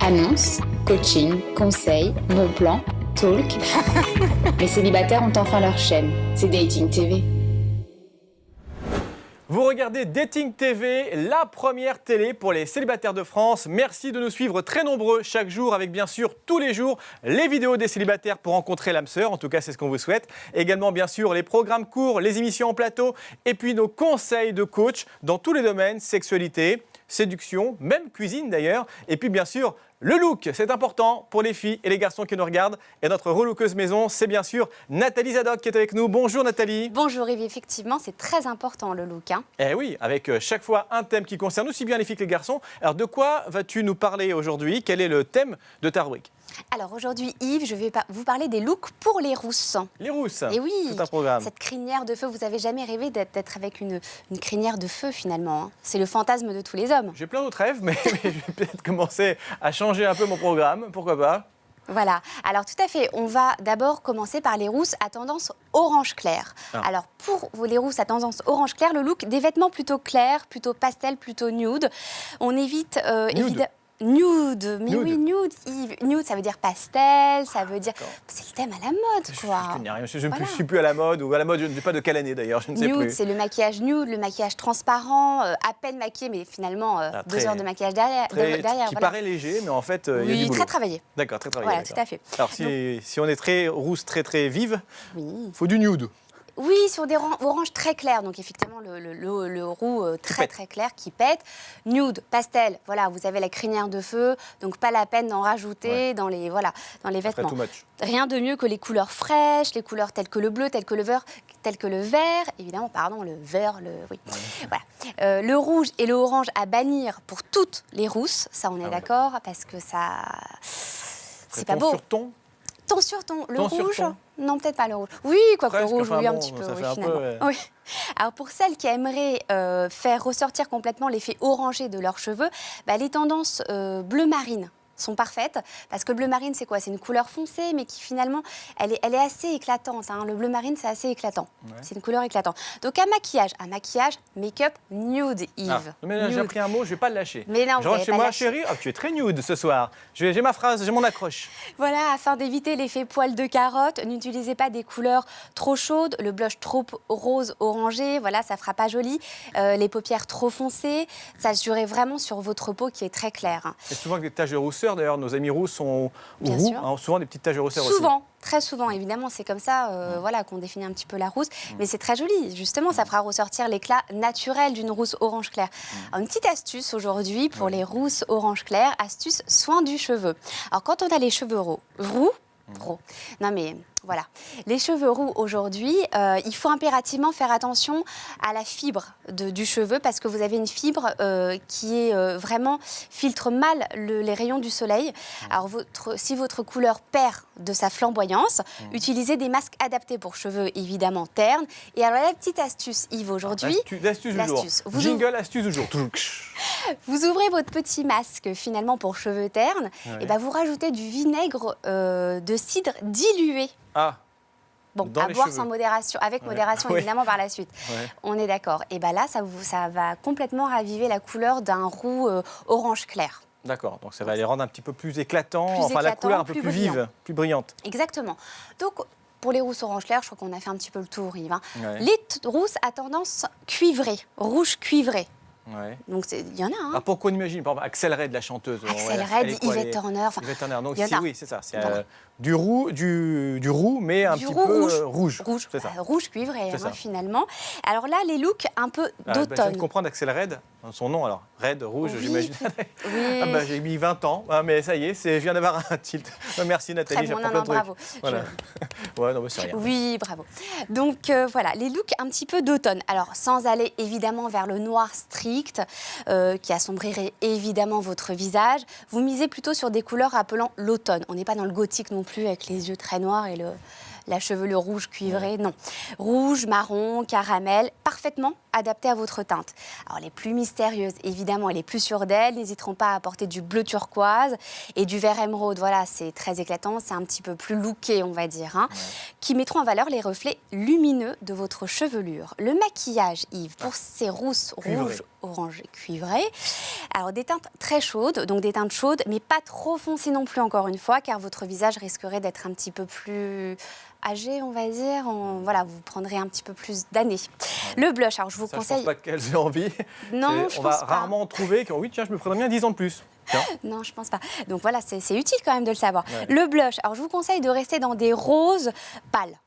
Annonces, coaching, conseils, bons plans, talk. Les célibataires ont enfin leur chaîne, c'est Dating TV. Vous regardez Dating TV, la première télé pour les célibataires de France. Merci de nous suivre très nombreux chaque jour avec bien sûr tous les jours les vidéos des célibataires pour rencontrer l'âme sœur. En tout cas, c'est ce qu'on vous souhaite. Également bien sûr les programmes courts, les émissions en plateau et puis nos conseils de coach dans tous les domaines, sexualité, séduction, même cuisine d'ailleurs. Et puis bien sûr, le look, c'est important pour les filles et les garçons qui nous regardent. Et notre relookeuse maison, c'est bien sûr Nathalie Zadok qui est avec nous. Bonjour Nathalie. Bonjour Yves, effectivement, c'est très important le look. Eh oui, avec chaque fois un thème qui concerne aussi bien les filles que les garçons. Alors de quoi vas-tu nous parler aujourd'hui? Quel est le thème de ta rubrique? Alors aujourd'hui Yves, je vais vous parler des looks pour les rousses. Les rousses. Et oui, tout un programme. Cette crinière de feu, vous avez jamais rêvé d'être avec une crinière de feu finalement. C'est le fantasme de tous les hommes. J'ai plein d'autres rêves, mais je vais peut-être commencer à changer un peu mon programme, pourquoi pas? Voilà, alors tout à fait. On va d'abord commencer par les rousses à tendance orange clair. Alors pour les rousses à tendance orange clair, le look des vêtements plutôt clairs, plutôt pastel, plutôt nude. On évite évidemment... Nude, mais oui, nude, Yves. Nude, ça veut dire pastel, ça veut dire... C'est le thème à la mode, quoi. Je connais rien, je ne suis plus à la mode, ou à la mode, je ne sais pas de quelle année d'ailleurs, je ne sais plus. Nude, c'est le maquillage nude, le maquillage transparent, à peine maquillé, mais finalement 2 heures de maquillage derrière. Qui paraît léger, mais en fait, il y a du boulot. Très travaillé. D'accord, très travaillé. Voilà, tout à fait. Alors si on est très rousse, très vive, il faut du nude. Oui, sur des oranges très clairs, donc effectivement le roux très clair qui pète. Nude, pastel, voilà, vous avez la crinière de feu, donc pas la peine d'en rajouter dans les vêtements. Rien de mieux que les couleurs fraîches, les couleurs telles que le bleu, telles que le vert, évidemment, le vert, Voilà. Le rouge et le orange à bannir pour toutes les rousses, ça on est d'accord, parce que ça, c'est pas beau. Sur ton Ton sur ton, le rouge. Non, peut-être pas le rouge. Oui, quoique le rouge, oui, un petit peu, oui, finalement. Oui. Alors, pour celles qui aimeraient faire ressortir complètement l'effet orangé de leurs cheveux, les tendances bleu marine sont parfaites, parce que le bleu marine, c'est quoi? C'est une couleur foncée, mais qui finalement, elle est assez éclatante. Le bleu marine, c'est assez éclatant. Ouais. C'est une couleur éclatante. Donc, un maquillage, make-up nude, Yves. Mais j'ai appris un mot, je ne vais pas le lâcher. Mais non, je rentre chez moi, chérie, tu es très nude ce soir. J'ai ma phrase, j'ai mon accroche. Voilà, afin d'éviter l'effet poil de carotte, n'utilisez pas des couleurs trop chaudes, le blush trop rose orangé, voilà, ça fera pas joli. Les paupières trop foncées, ça se jouerait vraiment sur votre peau qui est très claire. Et souvent avec des taches de rousseur. D'ailleurs, nos amis roux sont roux, souvent des petites taches de rousseur aussi. Souvent, très souvent, évidemment, c'est comme ça qu'on définit un petit peu la rousse. Mais c'est très joli, justement, ça fera ressortir l'éclat naturel d'une rousse orange clair. Alors, une petite astuce aujourd'hui pour les rousses orange clair, astuce soin du cheveu. Alors quand on a les cheveux roux, non mais... Voilà. Les cheveux roux aujourd'hui, il faut impérativement faire attention à la fibre du cheveu parce que vous avez une fibre qui est vraiment filtre mal les rayons du soleil. Alors si votre couleur perd de sa flamboyance, utilisez des masques adaptés pour cheveux évidemment ternes. Et alors la petite astuce Yves aujourd'hui, l'astuce du jour. Jingle astuce du jour. Vous ouvrez votre petit masque finalement pour cheveux ternes et vous rajoutez du vinaigre de cidre dilué. Bon, à boire sans modération, avec modération évidemment par la suite. On est d'accord. Et là, ça va complètement raviver la couleur d'un roux orange clair. D'accord, donc ça va les rendre un petit peu plus éclatants, la couleur un peu plus vive, plus brillante. Exactement. Donc, pour les rousses orange clair, je crois qu'on a fait un petit peu le tour, Yves. Les rousses à tendance cuivrée, rouge cuivré. Ouais. Donc il y en a. Pourquoi on imagine, par exemple, Axel Red, la chanteuse. Axel Red, Yvette Turner. Yvette Turner. Donc oui, c'est ça. C'est du roux, mais un petit peu rouge. C'est ça. Rouge cuivré, finalement. Alors là, les looks un peu d'automne. Je viens de comprendre Axel Red, son nom alors. Red, rouge, j'imagine. Oui. J'ai mis 20 ans, mais ça y est, je viens d'avoir un tilt. Merci Nathalie, j'apprends plein de trucs. Bravo. Voilà. Non, mais c'est rien. Oui, bravo. Donc voilà, les looks un petit peu d'automne. Alors sans aller évidemment vers le noir strict, qui assombrirait évidemment votre visage, vous misez plutôt sur des couleurs rappelant l'automne. On n'est pas dans le gothique non plus, avec les yeux très noirs et la chevelure rouge cuivrée, non. Rouge, marron, caramel, parfaitement adapté à votre teinte. Alors les plus mystérieuses, évidemment, et les plus sûres d'elles, n'hésiteront pas à apporter du bleu turquoise et du vert émeraude. Voilà, c'est très éclatant, c'est un petit peu plus looké, on va dire, hein, qui mettront en valeur les reflets lumineux de votre chevelure. Le maquillage, Yves, pour ces rousses rouges, orange et cuivré. Alors des teintes très chaudes, donc des teintes chaudes, mais pas trop foncées non plus, encore une fois, car votre visage risquerait d'être un petit peu plus âgé, on va dire. Voilà, vous prendrez un petit peu plus d'années. Le blush, alors je vous conseille... Je ne pense pas qu'elles aient envie. Non, je on pense va pas. rarement trouver que oui, tiens, je me prendrais bien 10 ans de plus. Tiens. Non, je pense pas. Donc voilà, c'est utile quand même de le savoir. Ouais. Le blush, alors je vous conseille de rester dans des roses pâles.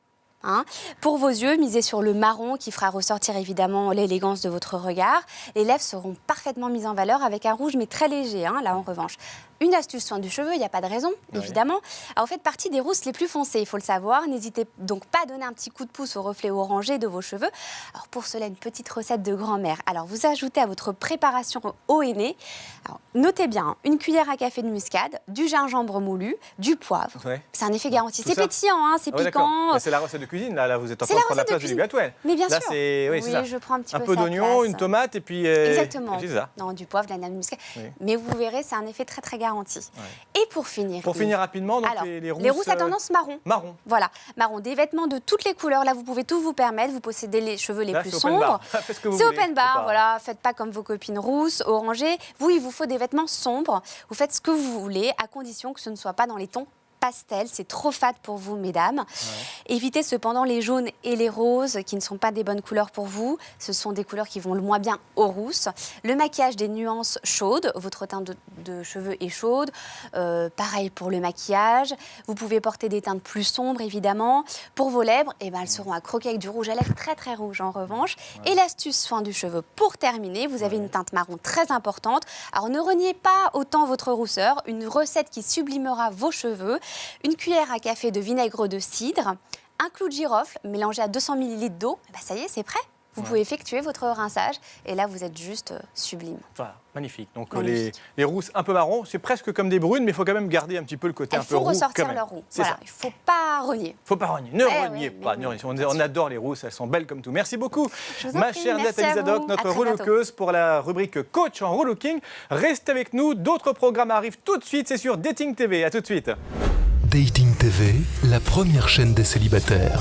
Hein. Pour vos yeux, misez sur le marron qui fera ressortir évidemment l'élégance de votre regard. Les lèvres seront parfaitement mises en valeur avec un rouge mais très léger, hein, là en revanche. Une astuce soin du cheveu, il n'y a pas de raison, évidemment. Alors, vous faites partie des rousses les plus foncées, il faut le savoir. N'hésitez donc pas à donner un petit coup de pouce au reflet orangé de vos cheveux. Alors, pour cela, une petite recette de grand-mère. Alors, vous ajoutez à votre préparation eau et nez, alors, notez bien, hein, une cuillère à café de muscade, du gingembre moulu, du poivre. Ouais. C'est un effet garanti. C'est pétillant, hein, c'est piquant. C'est la recette de cuisine, là vous êtes en train de prendre la place de Julie Atwell. Mais bien là, sûr. Oui, je prends un petit peu peu d'oignon, une tomate et puis... Exactement. Et ça. Non, du poivre, de la noix de muscade. Oui. Mais vous verrez, c'est un effet très, très garanti. Ouais. Et pour finir... Pour finir rapidement, donc alors, les rousses... Les rousses à tendance marron. Marron. Voilà, marron. Des vêtements de toutes les couleurs. Là, vous pouvez tout vous permettre. Vous possédez les cheveux les plus sombres. C'est open bar, voilà. Faites pas comme vos copines rousses, orangées. Vous, il vous faut des vêtements sombres. Vous faites ce que vous voulez, à condition que ce ne soit pas dans les tons pastel, c'est trop fade pour vous, mesdames. Ouais. Évitez cependant les jaunes et les roses qui ne sont pas des bonnes couleurs pour vous. Ce sont des couleurs qui vont le moins bien aux rousses. Le maquillage des nuances chaudes, votre teinte de cheveux est chaude. Pareil pour le maquillage. Vous pouvez porter des teintes plus sombres, évidemment. Pour vos lèvres, eh ben, elles seront accroquées avec du rouge à lèvres très très rouge en revanche. Ouais. Et l'astuce soin du cheveu, pour terminer, vous avez une teinte marron très importante. Alors ne reniez pas autant votre rousseur. Une recette qui sublimera vos cheveux. Une cuillère à café de vinaigre de cidre, un clou de girofle mélangé à 200 ml d'eau, ben ça y est, c'est prêt. Vous pouvez effectuer votre rinçage et là, vous êtes juste sublime. Voilà, magnifique. Donc les rousses un peu marron, c'est presque comme des brunes, mais il faut quand même garder un petit peu le côté un peu roux. Il faut ressortir leur roux. Voilà, il ne faut pas renier. Il ne faut pas renier. Ne reniez pas. On adore les rousses, elles sont belles comme tout. Merci beaucoup, ma chère Nathalie Zadok, notre relookeuse pour la rubrique Coach en relooking. Restez avec nous, d'autres programmes arrivent tout de suite, c'est sur Dating TV. À tout de suite. Dating TV, la première chaîne des célibataires.